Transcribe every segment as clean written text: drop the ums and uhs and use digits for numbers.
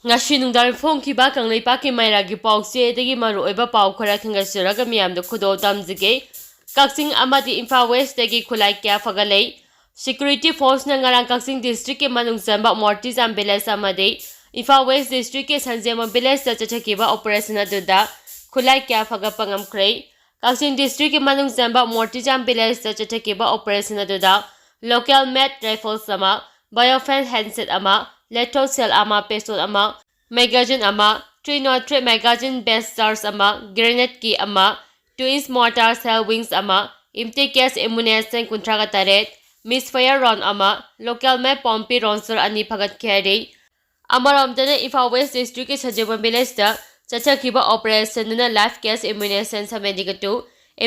Ngasi nungdar phongkiba kangleipaki mairagi pause dagi maruoiba pau khara khangasiraga miyamda khudo tamjige Kaksing amadi Imphal West dagi khulai kya fagalei Security Force na ngarang Kaksing District ke manung samba Mortizam Village amadi Imphal West District ke Sanjema Village da chachakiba operation aduda khulai kya faga pangamkhrei Kaksing District ke manung samba Mortizam Village da chachakiba operation aduda local made rifle sama biofence handset ama lethal cell ama pistol ama magazine ama 303 magazine best stars ama grenade ki ama 2-inch mortar cell wings ama empty case ammunition kuntraga taret misfire round ama local map pompi ronser ani phagat khari amaramdana Imphal West District ke Sajeba Village da chachakiba operation na live case ammunition 72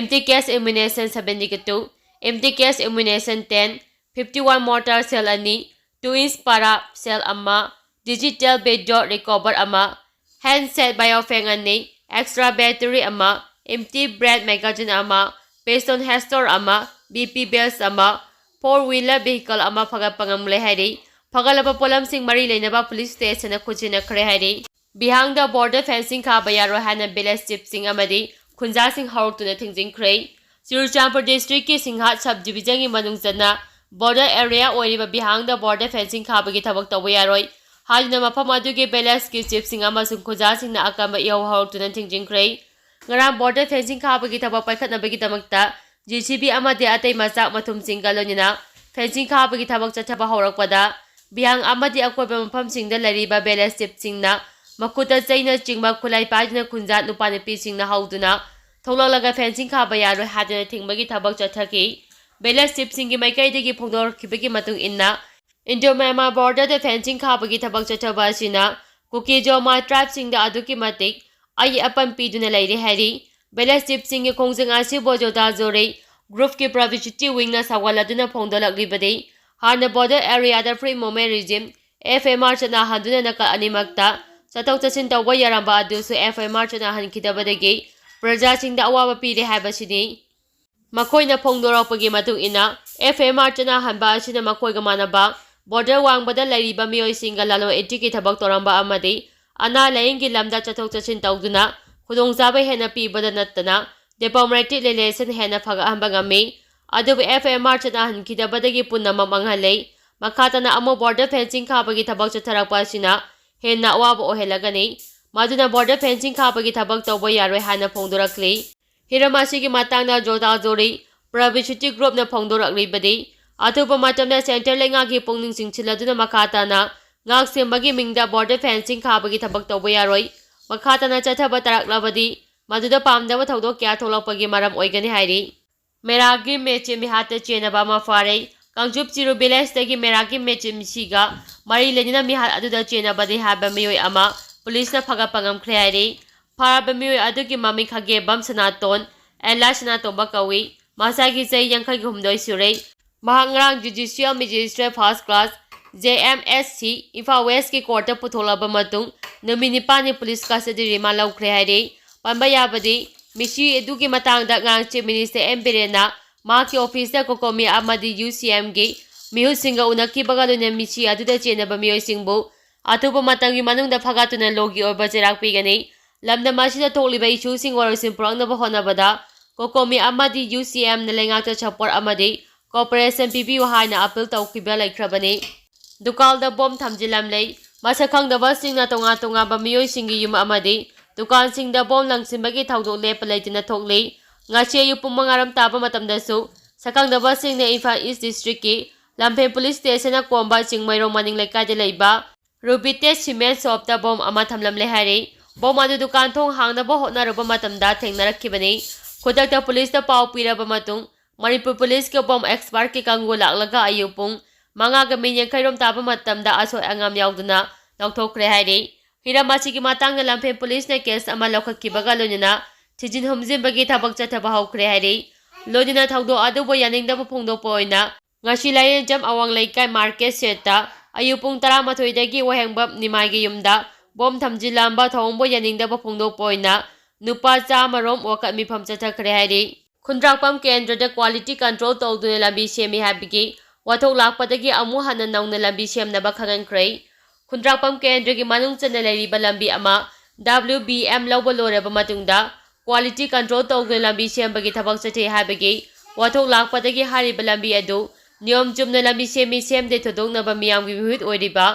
empty case ammunition 72 empty case ammunition 10 51 mortar cell ani 2-inch para cell ama digital video recover ama handset biofeng ani extra battery ama empty brand magazine ama piston hastor ama BP bells ama 4-wheeler vehicle ama phagapangamle hari phagalaba polam sing mari leinaba police station na khujina khre hari Bihangda Border Fencing khaba yaroi haina village chief sing amadi khunja sing houraktuna thingjinkhr Churachandpur district ki Singhat subdivision gi manung chana border area oiriba Bihangda Border Fencing khabagi thabak tawba yaroi haina mafam adugi village ki chief sing amasung khunja sing na akamba iho houraktuna thingjinkhr ngarang border fencing khabagi thabak paikhatnabagi damakta JCB amadi atai machak mathum singga lonina fencing khabagi thabak chathaba haurakpada Bihang amadi akoiba mafam singda lariba village chief singna makuta chaina chingba khulai pajina khunja nupa nupi singna hauduna tholalaga fencing khaba yaroi hadina thingbagi thabak chathaki village chief singi maikaidagi phongdorkhibagi matung inna Indo-Myanmar border da fencing khabagi thabak chathaba asina Kuki Joma tribe singda aduki matik ai apan piduna lairi hari village chief singi khongjang asi bojoda jore group ki privacy wing na sawaladuna phongdolaglibadi hana border area da free movement regime FMR chana handuna naka animakta chathok chachin tawba yaramba adu su FMR chana hankidabadagi praja singda awaba pire habasini makoina phongdorakpagi matung ina FMR chana hanba asina makoiga manaba border wangbada lairiba miyoi singa lalo entry thabak toramba amadi ana laingi lamda chathok chachin tawduna khudongchaba hena pibada nattana diplomatic relation hena phagahamba ngami adubu FMR chana hankidabadagi punama manghalei makhatana amo border fencing khabagi thabak chatharakpa asina hena awaba ohelagani maduna border fencing khabagi thabak tawba yaroi hana phongdorakli hiramasi matangna joda jori privacy group na phongdoraklibadi atupa matamna center lenga gi pongning singchiladuna makhatana ngak sembagi mingda border fencing khabagi thabak tawba yaroi makhatana chathaba taraklabadi maduda pamdaba thodok kya tholakpagi maram oigani hairi meragi meche mihata chenaba ma fare Kangjup Chiru Village dagi meragi meche misiga mari lenina mihat aduda chenabadi haba miyoi ama police na phagapangamkhre hairi Faraba miyoi adugi mami khage bam sanaton ela sanaton bakawi masagi chai yankhai humdoi sure mahangrang judicial magistrate first class JMSC Imphal West ki court putholaba matung nomini pani police custody remand laukre hairi panba yabadi misi edugi matangda ngangche minister Emberena Maki officer kokomi amadi UCM gi mihu singa unaki bagaluna misi aduda chenaba miyoi singbu atuba matangi manungda phagatuna logi oba jerak pigani lamda masida tholiba issue sing warasin purangna honabada kokomi amadi UCM na lengakta chapor amadi cooperation PBU haina appeal tawkiba laikhrabani dukalda bom thamjilamlei masakhangdaba singna tonga tonga ba miyoi singi yum amadi dukan singda bom langsimbagi thaudok lepa leitina thokli ngache yu pumangaram taba matamdasu sakangdaba singna Imphal East District ki Lampheng Police Station na komba chingmairong maning laikade leiba Rubite cement shop ta bom ama thamlamle hari bom adu dukan thong hangnaba hotnaruba matamda thengnarakibani khudakta police ta pau piraba matung Manipur Police ke bom expert ki kangu laklaga ayupung manga ga minyan khairom taba matamda asoi angam yauduna nauthokre hari hiramasi ki matangna Lampheng Police na case ama laukhatkibaga lonina Tijin humjimbagi thabak chathaba haukre hari lodina thaudo adubo yaningdaba phongdokpa oina ngasi layen jam awang laikai market seta ayupung 13 dagi wahengbap nimagi yumda bom thamjilamba thongbo yaningdaba phongdokpa oina nupa chamarom wakat mifam chathakre hari khundrakpam kendrada quality control tawduna lambi semi habigi wathok lakpadagi amu hana naungna lambi semnaba khangankhrei ꯈꯨꯟꯗ꯭ꯔꯥꯛꯄꯝ ꯀꯦꯟꯗ꯭ꯔꯒꯤ ꯃꯅꯨꯡ ꯆꯟꯅ ꯂꯩꯔꯤꯕ ꯂꯝꯕꯤ ꯑꯃ WBM ꯂꯧꯕ ꯂꯣꯏꯔꯕ ꯃꯇꯨꯡꯗ quality control ꯇꯧꯗꯨꯅ ꯂꯝꯕꯤ ꯁꯦꯝꯕꯒꯤ ꯊꯕꯛ ꯆꯠꯊꯩ ꯍꯥꯏꯕꯒꯤ ꯋꯥꯊꯣꯛ ꯂꯥꯛꯄꯗꯒꯤ ꯍꯥꯏꯔꯤꯕ ꯂꯝꯕꯤ ꯑꯗꯨ ꯅꯤꯌꯣꯝ ꯆꯨꯝꯅ ꯂꯝꯕꯤ ꯁꯦꯝꯃꯤ ꯁꯦꯝꯗꯦ ꯊꯣꯏꯗꯣꯛꯅꯕ ꯃꯤꯌꯥꯝꯒꯤ ꯃꯤꯍꯨꯠ ꯑꯣꯏꯔꯤꯕ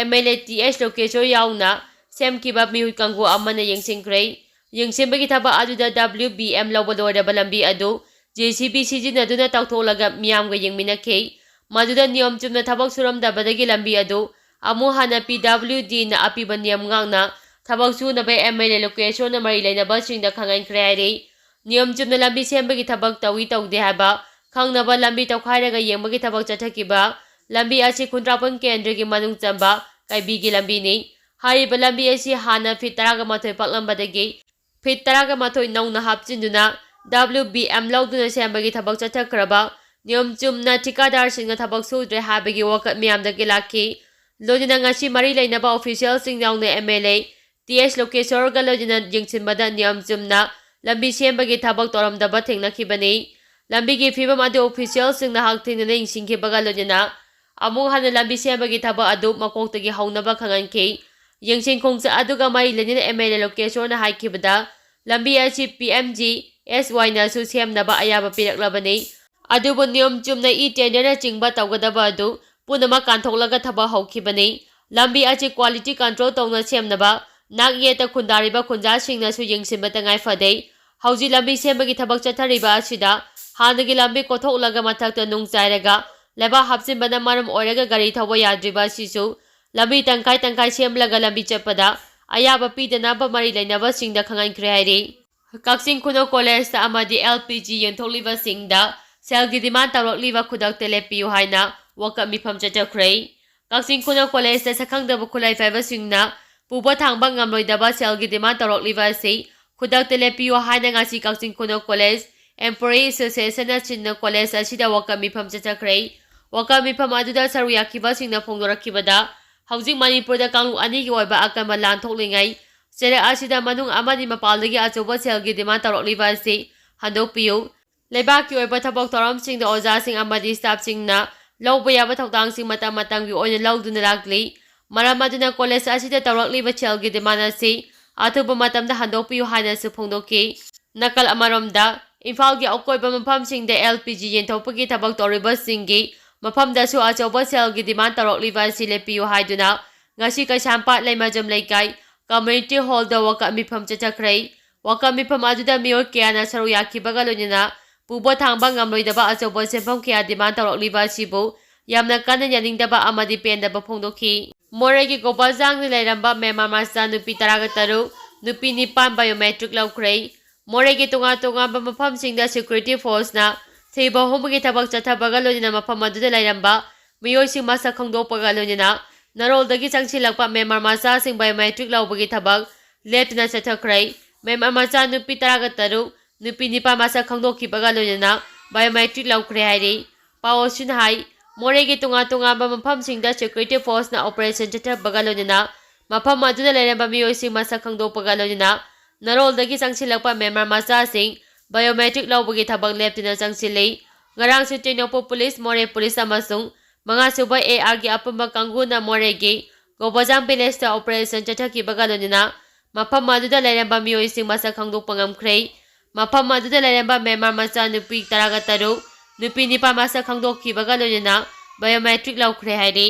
MLA TH ꯂꯣꯀꯦꯁꯣꯔ ꯌꯥꯎꯅ ꯁꯦꯝꯈꯤꯕ ꯃꯤꯍꯨꯠ ꯀꯥꯡꯕꯨ ꯑꯃꯅ ꯌꯦꯡꯁꯤꯟꯈ꯭ꯔꯦ꯫ ꯌꯦꯡꯁꯤꯟꯕꯒꯤ ꯊꯕꯛ ꯑꯗꯨꯗ WBM ꯂꯧꯕ ꯂꯣꯏꯔꯕ ꯂꯝꯕꯤ ꯑꯗꯨ JCB ꯁꯤꯖꯤꯟꯅꯗꯨꯅ ꯇꯧꯊꯣꯛꯂꯒ ꯃꯤꯌꯥꯝꯒ ꯌꯦꯡꯃꯤꯟꯅꯈꯤ꯫ ꯃꯗꯨꯗ ꯅꯤꯌꯣꯝ ꯆꯨꯝꯅ ꯊꯕꯛ ꯁꯨꯔꯝꯗꯕꯗꯒꯤ ꯂꯝꯕꯤ ꯑꯗꯨ ꯑꯃꯨꯛ ꯍꯟꯅ PWDꯅ ꯑꯄꯤꯕ ꯅꯤꯌꯝ ꯉꯥꯛꯅ ꯊꯕꯛ ꯁꯨꯅꯕ MLA ꯂꯣꯀꯦꯁꯣꯔꯅ ꯃꯔꯤ ꯂꯩꯅꯕꯁꯤꯡꯗ ꯈꯪꯍꯟꯈ꯭ꯔꯦ ꯍꯥꯏꯔꯤ꯫ ꯅꯤꯌꯝ ꯆꯨꯝꯅ ꯂꯝꯕꯤ ꯁꯦꯝꯕꯒꯤ ꯊꯕꯛ ꯇꯧꯏ ꯇꯧꯗꯦ ꯍꯥꯏꯕ ꯈꯪꯅꯕ ꯂꯝꯕꯤ ꯇꯧꯈꯥꯏꯔꯒ ꯌꯦꯡꯕꯒꯤ ꯊꯕꯛ ꯆꯠꯊꯈꯤꯕ ꯂꯝꯕꯤ ꯑꯁꯤ ꯈꯨꯟꯗ꯭ꯔꯥꯛꯄꯝ ꯀꯦꯟꯗ꯭ꯔꯒꯤ ꯃꯅꯨꯡ ꯆꯟꯕ ꯀꯩꯕꯤꯒꯤ ꯂꯝꯕꯤꯅꯤ꯫ ꯍꯥꯏꯔꯤꯕ ꯂꯝꯕꯤ ꯑꯁꯤ ꯍꯥꯟꯅ ꯐꯤꯠ 13 ꯄꯥꯛꯂꯝꯕꯗꯒꯤ ꯐꯤꯠ 13 ꯅꯧꯅ ꯍꯥꯞꯆꯤꯟꯗꯨꯅ WBM ꯂꯧꯗꯨꯅ ꯁꯦꯝꯕꯒꯤ ꯊꯕꯛ ꯆꯠꯊꯈ꯭ꯔꯕ ꯅꯤꯌꯝ ꯆꯨꯝꯅ ꯊꯤꯀꯥꯗꯥꯔꯁꯤꯡꯅ ꯊꯕꯛ ꯁꯨꯗ꯭ꯔꯦ ꯍꯥꯏꯕꯒꯤ ꯋꯥꯀꯠ ꯃꯤꯌꯥꯝꯗꯒꯤ ꯂꯥꯛꯈꯤ꯫ ꯂꯣꯏꯅꯅ ꯉꯁꯤ ꯃꯔꯤ ꯂꯩꯅꯕ ꯑꯣꯐꯤꯁꯤꯌꯦꯜꯁꯤꯡ ꯌꯥꯎꯅ MLA TH ꯂꯣꯀꯦꯁꯣꯔꯒ ꯂꯣꯏꯅꯅ ꯌꯦꯡꯁꯤꯟꯕꯗ ꯅꯤꯌꯝ ꯆꯨꯝꯅ ꯂꯝꯕꯤ ꯁꯦꯝꯕꯒꯤ ꯊꯕꯛ ꯇꯧꯔꯝꯗꯕ ꯊꯦꯡꯅꯈꯤꯕꯅꯤ꯫ ꯂꯝꯕꯤꯒꯤ ꯐꯤꯕꯝ ꯑꯗꯨ ꯑꯣꯐꯤꯁꯤꯌꯦꯜꯁꯤꯡꯅ ꯍꯛꯊꯦꯡꯅꯅ ꯌꯦꯡꯁꯤꯟꯈꯤꯕꯒ ꯂꯣꯏꯅꯅ ꯑꯃꯨꯛ ꯍꯟꯅ ꯂꯝꯕꯤ ꯁꯦꯝꯕꯒꯤ ꯊꯕꯛ ꯑꯗꯨ ꯃꯀꯣꯛꯇꯒꯤ ꯍꯧꯅꯕ ꯈꯪꯍꯟꯈꯤ꯫ ꯌꯦꯡꯁꯤꯟ ꯈꯣꯡꯆꯠ ꯑꯗꯨꯒ ꯃꯔꯤ ꯂꯩꯅꯅ MLA ꯂꯣꯀꯦꯁꯣꯔꯅ ꯍꯥꯏꯈꯤꯕꯗ ꯂꯝꯕꯤ ꯑꯁꯤ PMGSYꯅꯁꯨ ꯁꯦꯝꯅꯕ ꯑꯌꯥꯕ ꯄꯤꯔꯛꯂꯕꯅꯤ꯫ ꯑꯗꯨꯕꯨ ꯅꯤꯌꯝ ꯆꯨꯝꯅ ꯇꯦꯟꯗꯔꯅꯆꯤꯡꯕ ꯇꯧꯒꯗꯕ ꯑꯗꯨ ꯄꯨꯝꯅꯃꯛ ꯀꯥꯟꯊꯣꯛꯂꯒ ꯊꯕꯛ ꯍꯧꯈꯤꯕꯅꯤ꯫ ꯂꯝꯕꯤ ꯑꯁꯤ ꯀ꯭ꯋꯥꯂꯤꯇꯤ ꯀꯟꯇ꯭ꯔꯣꯜ ꯇꯧꯅ ꯁꯦꯝꯅꯕ ꯅꯥꯛ ꯌꯦꯠꯇ ꯈꯨꯟꯗꯥꯔꯤꯕ ꯈꯨꯟꯖꯥꯁꯤꯡꯅꯁꯨ ꯌꯦꯡꯁꯤꯟꯕ ꯇꯉꯥꯏ ꯐꯗꯦ꯫ ꯍꯧꯖꯤꯛ ꯂꯝꯕꯤ ꯁꯦꯝꯕꯒꯤ ꯊꯕꯛ ꯆꯠꯊꯔꯤꯕ ꯑꯁꯤꯗ ꯍꯥꯟꯅꯒꯤ ꯂꯝꯕꯤ ꯀꯣꯊꯣꯛꯂꯒ ꯃꯊꯛꯇ ꯅꯨꯡ ꯆꯥꯏꯔꯒ ꯂꯩꯕꯥꯛ ꯍꯥꯞꯆꯤꯟꯕꯅ ꯃꯔꯝ ꯑꯣꯏꯔꯒ ꯒꯥꯔꯤ ꯊꯧꯕ ꯌꯥꯗ꯭ꯔꯤꯕ ꯑꯁꯤꯁꯨ ꯂꯝꯕꯤ ꯇꯪꯈꯥꯏ ꯇꯪꯈꯥꯏ ꯁꯦꯝꯂꯒ ꯂꯝꯕꯤ ꯆꯠꯄꯗ ꯑꯌꯥꯕ ꯄꯤꯗꯅꯕ ꯃꯔꯤ ꯂꯩꯅꯕꯁꯤꯡꯗ ꯈꯪꯍꯟꯈ꯭ꯔꯦ ꯍꯥꯏꯔꯤ꯫ ꯀꯛꯆꯤꯡ ꯈꯨꯅꯧ ꯀꯣꯂꯦꯖꯇ ꯑꯃꯗꯤ LPG ꯌꯦꯟꯊꯣꯛꯂꯤꯕꯁꯤꯡꯗ ꯁꯦꯜꯒꯤ ꯗꯤꯃꯥꯟ ꯇꯧꯔꯛꯂꯤꯕ ꯈꯨꯗꯛꯇ ꯂꯦꯞꯄꯤꯌꯨ ꯍꯥꯏꯅ ꯋꯥꯀꯠ ꯃꯤꯐꯝ ꯆꯠꯊꯈ꯭ꯔꯦ꯫ ꯀꯛꯆꯤꯡ ꯈꯨꯅꯧ ꯀꯣꯂꯦꯖꯇ ꯁꯛꯈꯪꯗꯕ ꯈꯨꯠꯂꯥꯏ ꯄꯥꯏꯕꯁꯤꯡꯅ ꯄꯨꯕ ꯊꯥꯡꯕ ꯉꯝꯂꯣꯏꯗꯕ ꯁꯦꯜꯒꯤ ꯗꯤꯃꯥꯟ ꯇꯧꯔꯛꯂꯤꯕ ꯑꯁꯤ ꯈꯨꯗꯛꯇ ꯂꯦꯞꯄꯤꯌꯨ ꯍꯥꯏꯅ ꯉꯁꯤ ꯀꯛꯆꯤꯡ ꯈꯨꯅꯧ ꯀꯣꯂꯦꯖ ꯑꯦꯝꯄ꯭ꯂꯣꯌꯤ ꯑꯦꯁꯣꯁꯤꯌꯦꯁꯟꯅ ꯁꯤꯟꯅ ꯀꯣꯂꯦꯖ ꯑꯁꯤꯗ ꯋꯥꯀꯠ ꯃꯤꯐꯝ ꯆꯠꯊꯈ꯭ꯔꯦ꯫ ꯋꯥꯀꯠ ꯃꯤꯐꯝ ꯑꯗꯨꯗ ꯁꯔꯨꯛ ꯌꯥꯈꯤꯕꯁꯤꯡꯅ ꯐꯣꯡꯗꯣꯔꯛꯈꯤꯕꯗ ꯍꯧꯖꯤꯛ ꯃꯅꯤꯄꯨꯔꯗ ꯀꯥꯡꯂꯨꯞ ꯑꯅꯤꯒꯤ ꯑꯣꯏꯕ ꯑꯀꯟꯕ ꯂꯥꯟ ꯊꯣꯛꯂꯤꯉꯩ ꯆꯩꯔꯛ ꯑꯁꯤꯗ ꯃꯅꯨꯡ ꯑꯃꯗꯤ ꯃꯄꯥꯟꯗꯒꯤ ꯑꯆꯧꯕ ꯁꯦꯜꯒꯤ ꯗꯤꯃꯥꯟ ꯇꯧꯔꯛꯂꯤꯕ ꯑꯁꯤ ꯍꯟꯗꯣꯛꯄꯤꯌꯨ꯫ ꯂꯩꯕꯥꯛꯀꯤ ꯑꯣꯏꯕ ꯊꯕꯛ ꯊꯧꯔꯝꯁꯤꯡꯗ ꯑꯣꯖꯥꯁꯤꯡ ꯑꯃꯗꯤ ꯁ꯭ꯇꯥꯐꯁꯤꯡꯅ ꯂꯧꯕ ꯌꯥꯕ ꯊꯧꯗꯥꯡꯁꯤꯡ ꯃꯇꯝ ꯃꯇꯝꯒꯤ ꯑꯣꯏꯅ ꯂꯧꯗꯨꯅ ꯂꯥꯛꯂꯤ꯫ ꯃꯔꯝ ꯑꯗꯨꯅ ꯀꯣꯂꯦꯖ ꯑꯁꯤꯗ ꯇꯧꯔꯛꯂꯤꯕ ꯁꯦꯜꯒꯤ ꯗꯤꯃꯥꯟ ꯑꯁꯤ ꯑꯊꯨꯕ ꯃꯇꯝꯗ ꯍꯟꯗꯣꯛꯄꯤꯌꯨ ꯍꯥꯏꯅꯁꯨ ꯐꯣꯡꯗꯣꯛꯈꯤ꯫ ꯅꯥꯀꯜ ꯑꯃꯔꯣꯝꯗ ꯏꯝꯐꯥꯜꯒꯤ ꯑꯀꯣꯏꯕ ꯃꯐꯝꯁꯤꯡꯗ LPG ꯌꯦꯟꯊꯣꯛꯄꯒꯤ ꯊꯕꯛ ꯇꯧꯔꯤꯕꯁꯤꯡꯒꯤ ꯃꯐꯝꯗꯁꯨ ꯑꯆꯧꯕ ꯁꯦꯜꯒꯤ ꯗꯤꯃꯥꯟ ꯇꯧꯔꯛꯂꯤꯕ ꯑꯁꯤ ꯂꯦꯞꯄꯤꯌꯨ ꯍꯥꯏꯗꯨꯅ ꯉꯁꯤ ꯀꯩꯁꯥꯝꯄꯥꯠ ꯂꯩꯃꯖꯝ ꯂꯩꯀꯥꯏ ꯀꯝꯃ꯭ꯌꯨꯅꯤꯇꯤ ꯍꯣꯜꯗ ꯋꯥꯀꯠ ꯃꯤꯐꯝ ꯆꯠꯊꯈ꯭ꯔꯦ꯫ ꯋꯥꯀꯠ ꯃꯤꯐꯝ ꯑꯗꯨꯗ ꯃꯤꯑꯣꯏ ꯀꯌꯥꯅ ꯁꯔꯨꯛ ꯌꯥꯈꯤꯕꯒ ꯂꯣꯏꯅꯅ ꯄꯨꯕ ꯊꯥꯡꯕ ꯉꯝꯂꯣꯏꯗꯕ ꯑꯆꯧꯕ ꯁꯦꯟꯐꯝ ꯀꯌꯥ ꯗꯤꯃꯥꯟ ꯇꯧꯔꯛꯂꯤꯕ ꯑꯁꯤꯕꯨ ꯌꯥꯝꯅ ꯀꯟꯅ ꯌꯥꯅꯤꯡꯗꯕ ꯑꯃꯗꯤ ꯄꯦꯟꯗꯕ ꯐꯣꯡꯗꯣꯛꯈꯤ꯫ ꯃꯣꯔꯦꯒꯤ ꯒꯣꯄꯥꯜꯖꯥꯡꯗ ꯂꯩꯔꯝꯕ ꯃꯦꯟꯃꯥꯔ ꯃꯆꯥ ꯅꯨꯄꯤ 13, ꯅꯨꯄꯤ 9 ꯕꯥꯏꯑꯣꯃꯦꯇ꯭ꯔꯤꯛ ꯂꯧꯈ꯭ꯔꯦ꯫ ꯃꯣꯔꯦꯒꯤ ꯇꯣꯉꯥꯟ ꯇꯣꯉꯥꯟꯕ ꯃꯐꯝꯁꯤꯡꯗ ꯁꯦꯀ꯭ꯌꯨꯔꯤꯇꯤ ꯐꯣꯔꯁꯅ ꯊꯤꯕ ꯍꯨꯝꯕꯒꯤ ꯊꯕꯛ ꯆꯠꯊꯕꯒ ꯂꯣꯏꯅꯅ ꯃꯐꯝ ꯑꯗꯨꯗ ꯂꯩꯔꯝꯕ ꯃꯤꯑꯣꯏꯁꯤꯡ ꯃꯁꯛ ꯈꯪꯗꯣꯛꯄꯒ ꯂꯣꯏꯅꯅ ꯅꯔꯣꯜꯗꯒꯤ ꯆꯪꯁꯤꯜꯂꯛꯄ ꯃꯦꯟꯃꯥꯔ ꯃꯆꯥꯁꯤꯡ ꯕꯥꯏꯑꯣꯃꯦꯇ꯭ꯔꯤꯛ ꯂꯧꯕꯒꯤ ꯊꯕꯛ ꯂꯦꯞꯇꯨꯅ ꯆꯠꯊꯈ꯭ꯔꯦ꯫ ꯃꯦꯟꯃꯥꯔ ꯃꯆꯥ ꯅꯨꯄꯤ 13, ꯅꯨꯄꯤ 9 ꯃꯁꯛ ꯈꯪꯗꯣꯛꯈꯤꯕꯒ ꯂꯣꯏꯅꯅ ꯕꯥꯏꯑꯣꯃꯦꯇ꯭ꯔꯤꯛ ꯂꯧꯈ꯭ꯔꯦ ꯍꯥꯏꯔꯤ꯫ ꯄꯥꯎ ꯑꯁꯤꯅ ꯍꯥꯏ ꯃꯣꯔꯦꯒꯤ ꯇꯣꯉꯥꯟ ꯇꯣꯉꯥꯟꯕ ꯃꯐꯝꯁꯤꯡꯗ ꯁꯦꯀ꯭ꯌꯨꯔꯤꯇꯤ ꯐꯣꯔꯁꯅ ꯑꯣꯄꯔꯦꯁꯟ ꯆꯠꯊꯕꯒ ꯂꯣꯏꯅꯅ ꯃꯐꯝ ꯑꯗꯨꯗ ꯂꯩꯔꯝꯕ ꯃꯤꯑꯣꯏꯁꯤꯡ ꯃꯁꯛ ꯈꯪꯗꯣꯛꯄꯒ ꯂꯣꯏꯅꯅ ꯅꯔꯣꯜꯗꯒꯤ ꯆꯪꯁꯤꯜꯂꯛꯄ ꯃꯦꯟꯃꯥꯔ ꯃꯆꯥꯁꯤꯡ ꯕꯥꯏꯑꯣꯃꯦꯇ꯭ꯔꯤꯛ ꯂꯧꯕꯒꯤ ꯊꯕꯛ ꯂꯦꯞꯇꯨꯅ ꯆꯪꯁꯤꯜꯂꯤ꯫ ꯉꯔꯥꯡꯁꯨ ꯇꯦꯡꯅꯧꯄꯜ ꯄꯨꯂꯤꯁ, ꯃꯣꯔꯦ ꯄꯨꯂꯤꯁ ꯑꯃꯁꯨꯡ 5ꯁꯨꯕ ARꯒꯤ ꯑꯄꯨꯟꯕ ꯀꯥꯡꯕꯨꯅ ꯃꯣꯔꯦꯒꯤ ꯒꯣꯕꯥꯖꯥꯡ ꯚꯤꯂꯦꯖꯇ ꯑꯣꯄꯔꯦꯁꯟ ꯆꯠꯊꯈꯤꯕꯒ ꯂꯣꯏꯅꯅ ꯃꯐꯝ ꯑꯗꯨꯗ ꯂꯩꯔꯝꯕ ꯃꯤꯑꯣꯏꯁꯤꯡ ꯃꯁꯛ ꯈꯪꯗꯣꯛꯄ ꯉꯝꯈ꯭ꯔꯦ꯫ ꯃꯐꯝ ꯑꯗꯨꯗ ꯂꯩꯔꯝꯕ ꯃꯦꯟꯃꯥꯔ ꯃꯆꯥ ꯅꯨꯄꯤ 13, ꯅꯨꯄꯤ 9 ꯃꯁꯛ ꯈꯪꯗꯣꯛꯈꯤꯕꯒ ꯂꯣꯏꯅꯅ ꯕꯥꯏꯑꯣꯃꯦꯇ꯭ꯔꯤꯛ ꯂꯧꯈ꯭ꯔꯦ ꯍꯥꯏꯔꯤ꯫